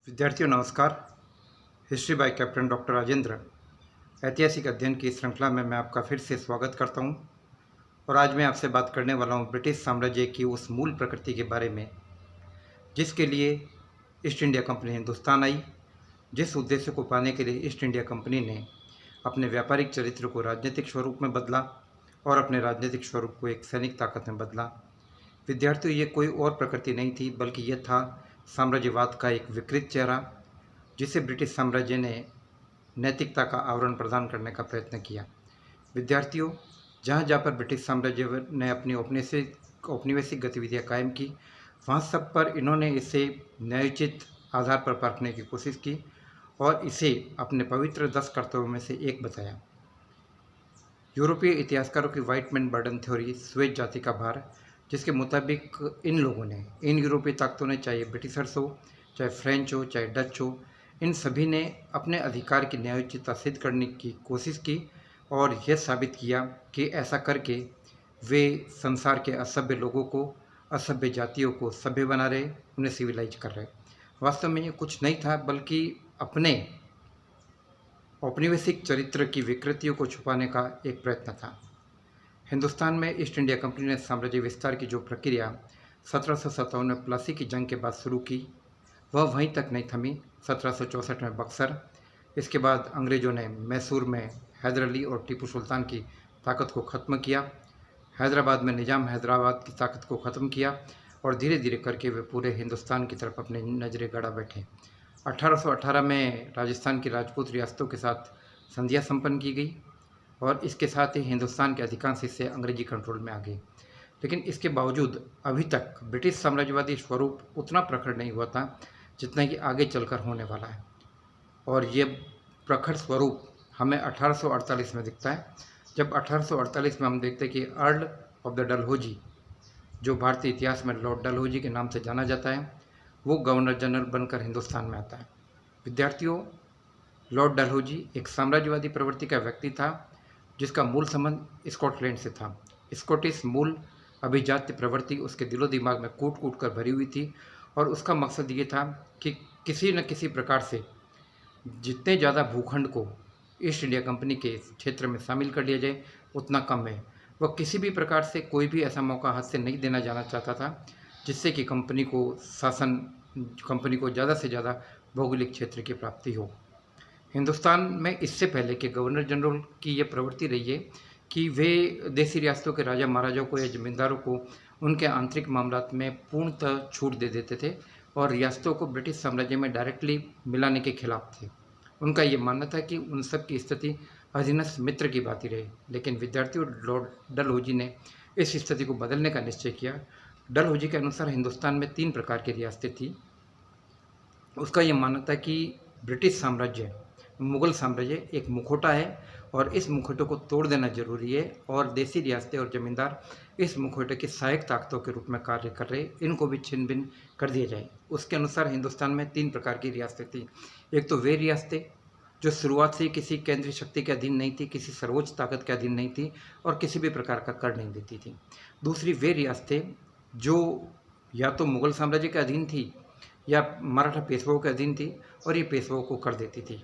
विद्यार्थियों नमस्कार। History by captain doctor Rajendra ऐतिहासिक अध्ययन की श्रृंखला में मैं आपका फिर से स्वागत करता हूं। और आज मैं आपसे बात करने वाला हूं ब्रिटिश साम्राज्य की उस मूल प्रकृति के बारे में जिसके लिए ईस्ट इंडिया कंपनी हिंदुस्तान आई, जिस उद्देश्य को पाने के लिए ईस्ट इंडिया कंपनी ने अपने व्यापारिक चरित्र को राजनीतिक स्वरूप में बदला और अपने राजनीतिक स्वरूप को एक सैनिक ताकत में बदला। विद्यार्थियों, ये कोई और प्रकृति नहीं थी बल्कि यह था साम्राज्यवाद का एक विकृत चेहरा, जिसे ब्रिटिश साम्राज्य ने नैतिकता का आवरण प्रदान करने का प्रयत्न किया। विद्यार्थियों, जहाँ जहाँ पर ब्रिटिश साम्राज्य ने अपनी औपनिवेशिक गतिविधियाँ कायम की, वहाँ सब पर इन्होंने इसे न्यायोचित आधार पर परखने की कोशिश की और इसे अपने पवित्र 10 कर्तव्यों में से एक बताया। यूरोपीय इतिहासकारों की व्हाइट मैन बर्डन थ्योरी, श्वेत जाति का भार, जिसके मुताबिक इन लोगों ने, इन यूरोपीय ताकतों ने, चाहे ब्रिटिशर्स हो, चाहे फ्रेंच हो, चाहे डच हो, इन सभी ने अपने अधिकार की न्यायोचितता सिद्ध करने की कोशिश की और यह साबित किया कि ऐसा करके वे संसार के असभ्य लोगों को, असभ्य जातियों को सभ्य बना रहे, उन्हें सिविलाइज कर रहे। वास्तव में ये कुछ नहीं था बल्कि अपने औपनिवेशिक चरित्र की विकृतियों को छुपाने का एक प्रयत्न था। हिंदुस्तान में ईस्ट इंडिया कंपनी ने साम्राज्य विस्तार की जो प्रक्रिया 1757 में प्लासी की जंग के बाद शुरू की, वह वहीं तक नहीं थमी। 1764 में बक्सर, इसके बाद अंग्रेज़ों ने मैसूर में हैदर अली और टीपू सुल्तान की ताकत को ख़त्म किया। हैदराबाद में निज़ाम हैदराबाद की ताकत को ख़त्म किया और धीरे धीरे करके वे पूरे हिंदुस्तान की तरफ अपनी नज़रें गड़ा बैठे। 1818 में राजस्थान की राजपूत रियासतों के साथ संधियाँ संपन्न की गई और इसके साथ ही हिंदुस्तान के अधिकांश हिस्से अंग्रेजी कंट्रोल में आ गए। लेकिन इसके बावजूद अभी तक ब्रिटिश साम्राज्यवादी स्वरूप उतना प्रखर नहीं हुआ था जितना कि आगे चलकर होने वाला है। और ये प्रखर स्वरूप हमें 1848 में दिखता है, जब 1848 में हम देखते हैं कि अर्ल ऑफ द डलहौजी, जो भारतीय इतिहास में लॉर्ड डलहौजी के नाम से जाना जाता है, वो गवर्नर जनरल बनकर हिंदुस्तान में आता है। विद्यार्थियों, लॉर्ड डलहौजी एक साम्राज्यवादी प्रवृत्ति का व्यक्ति था जिसका मूल संबंध स्कॉटलैंड से था। स्कॉटिश मूल अभिजात्य प्रवृत्ति उसके दिलो दिमाग में कूट कूट कर भरी हुई थी और उसका मकसद ये था कि किसी न किसी प्रकार से जितने ज़्यादा भूखंड को ईस्ट इंडिया कंपनी के क्षेत्र में शामिल कर लिया जाए उतना कम है। वह किसी भी प्रकार से कोई भी ऐसा मौका हाथ से नहीं देना जाना चाहता था जिससे कि कंपनी को ज़्यादा से ज़्यादा भौगोलिक क्षेत्र की प्राप्ति हो। हिंदुस्तान में इससे पहले कि गवर्नर जनरल की यह प्रवृत्ति रही है कि वे देसी रियासतों के राजा महाराजाओं को या जमींदारों को उनके आंतरिक मामलात में पूर्णतः छूट दे देते थे और रियासतों को ब्रिटिश साम्राज्य में डायरेक्टली मिलाने के खिलाफ थे। उनका ये मानना था कि उन सब की स्थिति अधीनस्थ मित्र की बात ही रहे। लेकिन विद्यार्थियों, लॉर्ड डलहौजी ने इस स्थिति को बदलने का निश्चय किया। डलहौजी के अनुसार हिंदुस्तान में 3 प्रकार की रियासतें थी। उसका ये मानना था कि ब्रिटिश साम्राज्य, मुग़ल साम्राज्य एक मुखौटा है और इस मुखौटे को तोड़ देना जरूरी है और देसी रियासतें और ज़मींदार इस मुखौटे की सहायक ताकतों के रूप में कार्य कर रहे, इनको भी छिन्न भिन्न कर दिया जाए। उसके अनुसार हिंदुस्तान में 3 प्रकार की रियासतें थी। एक तो वे रियासतें जो शुरुआत से किसी केंद्रीय शक्ति के अधीन नहीं थी, किसी सर्वोच्च ताकत के अधीन नहीं थी और किसी भी प्रकार का कर नहीं देती थी। दूसरी वे रियासतें जो या तो मुग़ल साम्राज्य के अधीन थी या मराठा पेशवाओं के अधीन थी और ये पेशवाओं को कर देती थी।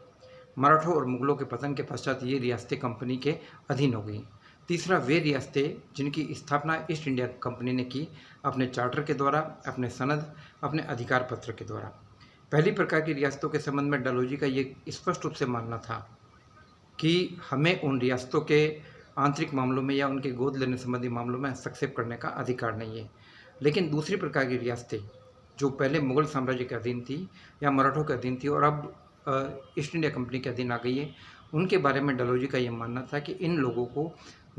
मराठों और मुग़लों के पतन के पश्चात ये रियासतें कंपनी के अधीन हो गई। तीसरा वे रियासतें जिनकी स्थापना ईस्ट इंडिया कंपनी ने की अपने चार्टर के द्वारा, अपने सनद, अपने अधिकार पत्र के द्वारा। पहली प्रकार की रियासतों के संबंध में डलहौजी का ये स्पष्ट रूप से मानना था कि हमें उन रियासतों के आंतरिक मामलों में या उनके गोद लेने संबंधी मामलों में हस्तक्षेप करने का अधिकार नहीं है। लेकिन दूसरी प्रकार की रियासतें जो पहले मुग़ल साम्राज्य के अधीन थी या मराठों के अधीन थी और अब ईस्ट इंडिया कंपनी के अधीन आ गई है, उनके बारे में डलहौजी का ये मानना था कि इन लोगों को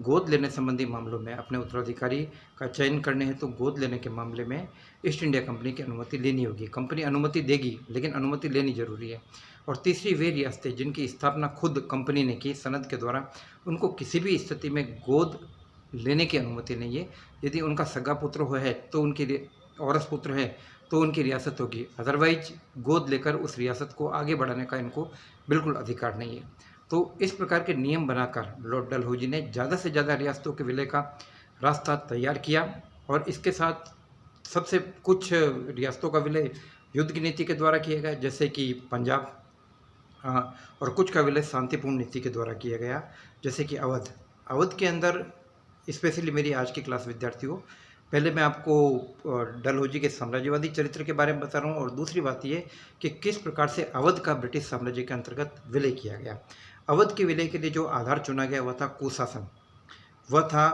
गोद लेने संबंधी मामलों में अपने उत्तराधिकारी का चयन करने हेतु गोद लेने के मामले में ईस्ट इंडिया कंपनी की अनुमति लेनी होगी। कंपनी अनुमति देगी लेकिन अनुमति लेनी जरूरी है। और तीसरी वे रियासतें जिनकी स्थापना खुद कंपनी ने की सनद के द्वारा, उनको किसी भी स्थिति में गोद लेने की अनुमति नहीं है। यदि उनका सगा पुत्र है तो उनकी औरस पुत्र है तो उनकी रियासत होगी, अदरवाइज गोद लेकर उस रियासत को आगे बढ़ाने का इनको बिल्कुल अधिकार नहीं है। तो इस प्रकार के नियम बनाकर लॉर्ड डलहौजी ने ज़्यादा से ज़्यादा रियासतों के विलय का रास्ता तैयार किया और इसके साथ सबसे कुछ रियासतों का विलय युद्ध की नीति के द्वारा किया गया, जैसे कि पंजाब, और कुछ का विलय शांतिपूर्ण नीति के द्वारा किया गया, जैसे कि अवध। अवध के अंदर स्पेशली मेरी आज की क्लास विद्यार्थियों, पहले मैं आपको डलहौजी के साम्राज्यवादी चरित्र के बारे में बता रहा हूँ, और दूसरी बात ये कि किस प्रकार से अवध का ब्रिटिश साम्राज्य के अंतर्गत विलय किया गया। अवध के विलय के लिए जो आधार चुना गया वह था कुशासन। वह था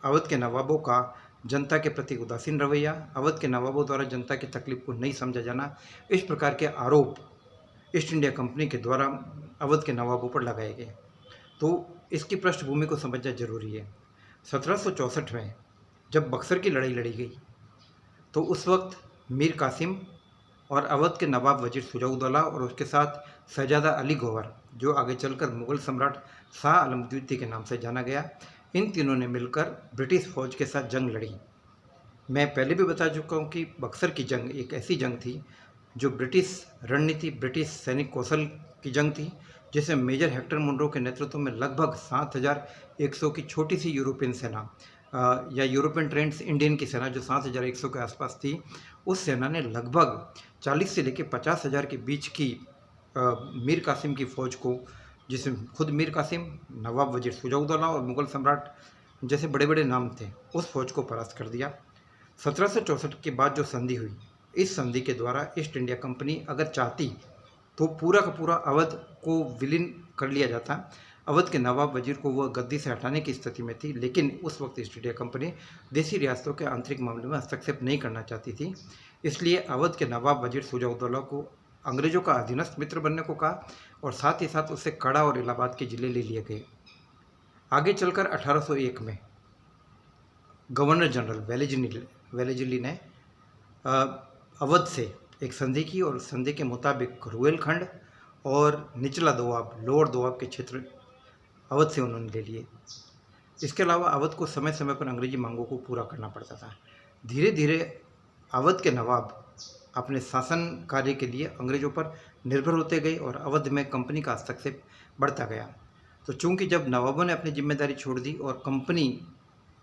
अवध के नवाबों का जनता के प्रति उदासीन रवैया, अवध के नवाबों द्वारा जनता की तकलीफ को नहीं समझा जाना। इस प्रकार के आरोप ईस्ट इंडिया कंपनी के द्वारा अवध के नवाबों पर लगाए गए। तो इसकी पृष्ठभूमि को समझना जरूरी है। 1764 में जब बक्सर की लड़ाई लड़ी गई तो उस वक्त मीर कासिम और अवध के नवाब वजीर सुजाउद्दौला और उसके साथ शहजादा अली गौहर, जो आगे चलकर मुगल सम्राट शाह आलम द्वितीय के नाम से जाना गया, इन तीनों ने मिलकर ब्रिटिश फौज के साथ जंग लड़ी। मैं पहले भी बता चुका हूँ कि बक्सर की जंग एक ऐसी जंग थी जो ब्रिटिश रणनीति, ब्रिटिश सैनिक कौशल की जंग थी, जिसमें मेजर हेक्टर मुनरो के नेतृत्व में लगभग 7100 की छोटी सी यूरोपियन सेना या यूरोपियन ट्रेंड्स इंडियन की सेना जो 7100 के आसपास थी, उस सेना ने लगभग 40 से लेकर 50,000 के बीच की मीर कासिम की फ़ौज को, जिसमें खुद मीर कासिम, नवाब वजीर सुजाउद्दौला और मुगल सम्राट जैसे बड़े बड़े नाम थे, उस फौज को परास्त कर दिया। 1764 के बाद जो संधि हुई, इस संधि के द्वारा ईस्ट इंडिया कंपनी अगर चाहती तो पूरा का पूरा अवध को विलीन कर लिया जाता। अवध के नवाब वजीर को वह गद्दी से हटाने की स्थिति में थी, लेकिन उस वक्त ईस्ट इंडिया कंपनी देसी रियासतों के आंतरिक मामलों में हस्तक्षेप नहीं करना चाहती थी। इसलिए अवध के नवाब वजीर सुजाउद्दौला को अंग्रेजों का अधीनस्थ मित्र बनने को कहा और साथ ही साथ उससे कड़ा और इलाहाबाद के जिले ले लिए गए। आगे चलकर 1801 में गवर्नर जनरल वेलेजली ने अवध से एक संधि की और संधि के मुताबिक रुहेलखंड और निचला दोआब, लोअर दोआब के क्षेत्र अवध से उन्होंने ले लिए। इसके अलावा अवध को समय समय पर अंग्रेजी मांगों को पूरा करना पड़ता था। धीरे धीरे अवध के नवाब अपने शासन कार्य के लिए अंग्रेजों पर निर्भर होते गए और अवध में कंपनी का हस्तक्षेप बढ़ता गया। तो चूंकि जब नवाबों ने अपनी जिम्मेदारी छोड़ दी और कंपनी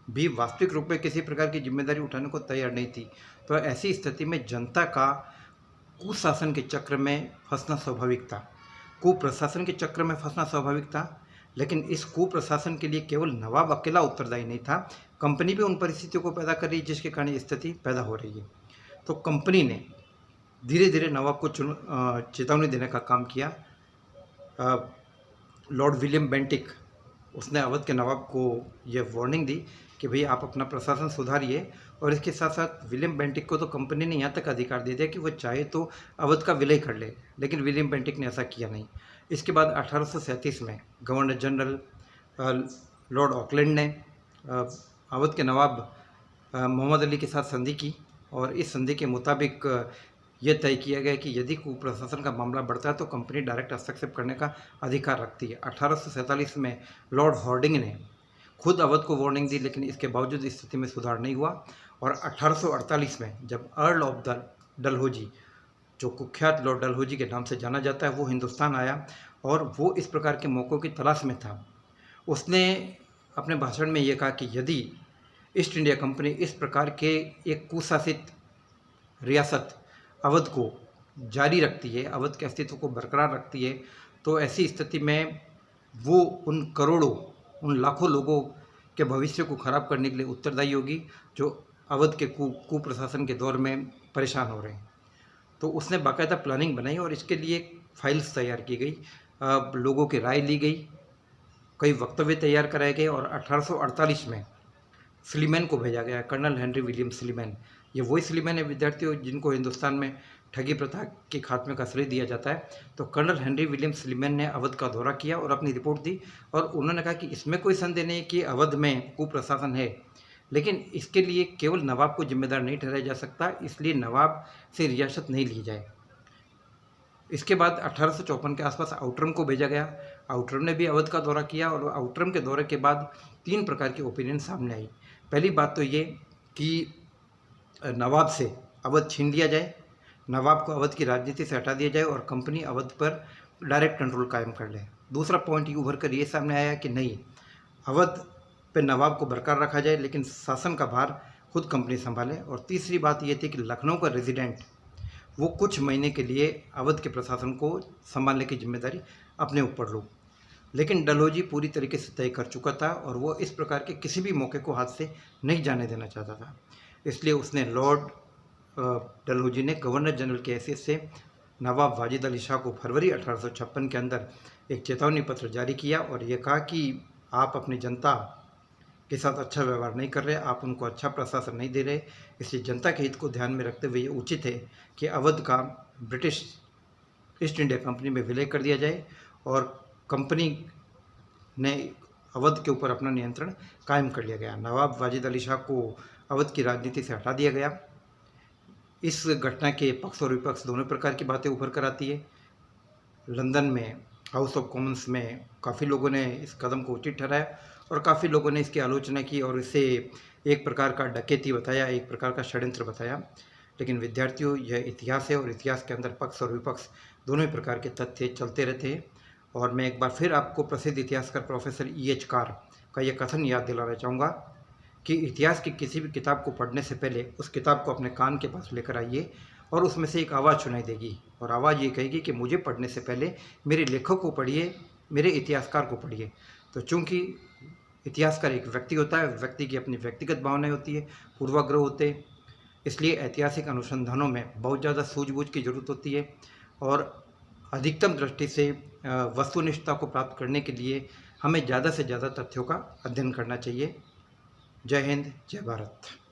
भी वास्तविक रूप में किसी प्रकार की जिम्मेदारी उठाने को तैयार नहीं थी, तो ऐसी स्थिति में जनता का कुशासन के चक्र में फंसना स्वाभाविक था, कुप्रशासन के चक्र में फंसना स्वाभाविक था। लेकिन इस कुप्रशासन के लिए केवल नवाब अकेला उत्तरदायी नहीं था, कंपनी भी उन परिस्थितियों को पैदा कर रही जिसके कारण ये स्थिति पैदा हो रही है। तो कंपनी ने धीरे धीरे नवाब को चेतावनी देने का काम किया। लॉर्ड विलियम बेंटिक, उसने अवध के नवाब को यह वार्निंग दी कि भाई आप अपना प्रशासन सुधारिए, और इसके साथ साथ विलियम बेंटिक को तो कंपनी ने यहाँ तक अधिकार दे दिया कि वो चाहे तो अवध का विलय कर ले, लेकिन विलियम बेंटिक ने ऐसा किया नहीं। इसके बाद 1837 में गवर्नर जनरल लॉर्ड ऑकलैंड ने अवध के नवाब मोहम्मद अली के साथ संधि की और इस संधि के मुताबिक यह तय किया गया कि यदि कुप्रशासन का मामला बढ़ता है तो कंपनी डायरेक्ट हस्तक्षेप करने का अधिकार रखती है। 1847 में लॉर्ड हॉर्डिंग ने खुद अवध को वार्निंग दी, लेकिन इसके बावजूद स्थिति में सुधार नहीं हुआ। और 1848 में जब अर्ल ऑफ डलहौजी, जो कुख्यात लॉर्ड डलहौजी के नाम से जाना जाता है, वो हिंदुस्तान आया और वो इस प्रकार के मौक़ों की तलाश में था। उसने अपने भाषण में ये कहा कि यदि ईस्ट इंडिया कंपनी इस प्रकार के एक कुशासित रियासत अवध को जारी रखती है, अवध के अस्तित्व को बरकरार रखती है, तो ऐसी स्थिति में वो उन करोड़ों, उन लाखों लोगों के भविष्य को खराब करने के लिए उत्तरदायी होगी जो अवध के कुप्रशासन के दौर में परेशान हो रहे हैं। तो उसने बाकायदा प्लानिंग बनाई और इसके लिए फाइल्स तैयार की गई, लोगों की राय ली गई, कई वक्तव्य तैयार कराए गए और 1848 में स्लीमैन को भेजा गया, कर्नल हेनरी विलियम स्लीमैन। ये वही स्लीमैन है विद्यार्थियों जिनको हिंदुस्तान में ठगी प्रथा के खात्मे का श्रेय दिया जाता है। तो कर्नल हेनरी विलियम स्लीमैन ने अवध का दौरा किया और अपनी रिपोर्ट दी और उन्होंने कहा कि इसमें कोई संदेह नहीं कि अवध में कुप्रशासन है, लेकिन इसके लिए केवल नवाब को जिम्मेदार नहीं ठहराया जा सकता, इसलिए नवाब से रियासत नहीं ली जाए। इसके बाद 1854 के आसपास आउटरम को भेजा गया। आउटरम ने भी अवध का दौरा किया और आउटरम के दौरे के बाद 3 प्रकार की ओपिनियन सामने आई। पहली बात तो ये कि नवाब से अवध छीन लिया जाए, नवाब को अवध की राजनीति से हटा दिया जाए और कंपनी अवध पर डायरेक्ट कंट्रोल कायम कर ले। दूसरा पॉइंट ये उभर कर ये सामने आया कि नहीं, अवध पे नवाब को बरकरार रखा जाए लेकिन शासन का भार खुद कंपनी संभाले। और तीसरी बात ये थी कि लखनऊ का रेजिडेंट वो कुछ महीने के लिए अवध के प्रशासन को संभालने की जिम्मेदारी अपने ऊपर लो। लेकिन डलहौजी पूरी तरीके से तय कर चुका था और वो इस प्रकार के किसी भी मौके को हाथ से नहीं जाने देना चाहता था। इसलिए उसने लॉर्ड डलहौजी ने गवर्नर जनरल की हैसियत से नवाब वाजिद अली शाह को फरवरी 1856 के अंदर एक चेतावनी पत्र जारी किया और ये कहा कि आप अपनी जनता के साथ अच्छा व्यवहार नहीं कर रहे, आप उनको अच्छा प्रशासन नहीं दे रहे, इसलिए जनता के हित को ध्यान में रखते हुए ये उचित है कि अवध का ब्रिटिश ईस्ट इंडिया कंपनी में विलय कर दिया जाए और कंपनी ने अवध के ऊपर अपना नियंत्रण कायम कर लिया गया। नवाब वाजिद अली शाह को अवध की राजनीति से हटा दिया गया। इस घटना के पक्ष और विपक्ष दोनों प्रकार की बातें उभर कर आती है। लंदन में हाउस ऑफ कॉमन्स में काफ़ी लोगों ने इस कदम को उचित ठहराया और काफ़ी लोगों ने इसकी आलोचना की और इसे एक प्रकार का डकैती बताया, एक प्रकार का षड्यंत्र बताया। लेकिन विद्यार्थियों, यह इतिहास है और इतिहास के अंदर पक्ष और विपक्ष दोनों ही प्रकार के तथ्य चलते रहते हैं। और मैं एक बार फिर आपको प्रसिद्ध इतिहासकार प्रोफेसर E.H. कार का यह कथन याद दिलाना चाहूँगा कि इतिहास की किसी भी किताब को पढ़ने से पहले उस किताब को अपने कान के पास लेकर आइए और उसमें से एक आवाज़ सुनाई देगी और आवाज़ ये कहेगी कि मुझे पढ़ने से पहले मेरे लेखक को पढ़िए, मेरे इतिहासकार को पढ़िए। तो चूँकि इतिहासकार एक व्यक्ति होता है, व्यक्ति की अपनी व्यक्तिगत भावनाएं होती है, पूर्वाग्रह होते हैं, इसलिए ऐतिहासिक अनुसंधानों में बहुत ज़्यादा सूझबूझ की ज़रूरत होती है और अधिकतम दृष्टि से वस्तुनिष्ठता को प्राप्त करने के लिए हमें ज़्यादा से ज़्यादा तथ्यों का अध्ययन करना चाहिए। जय हिंद, जय भारत।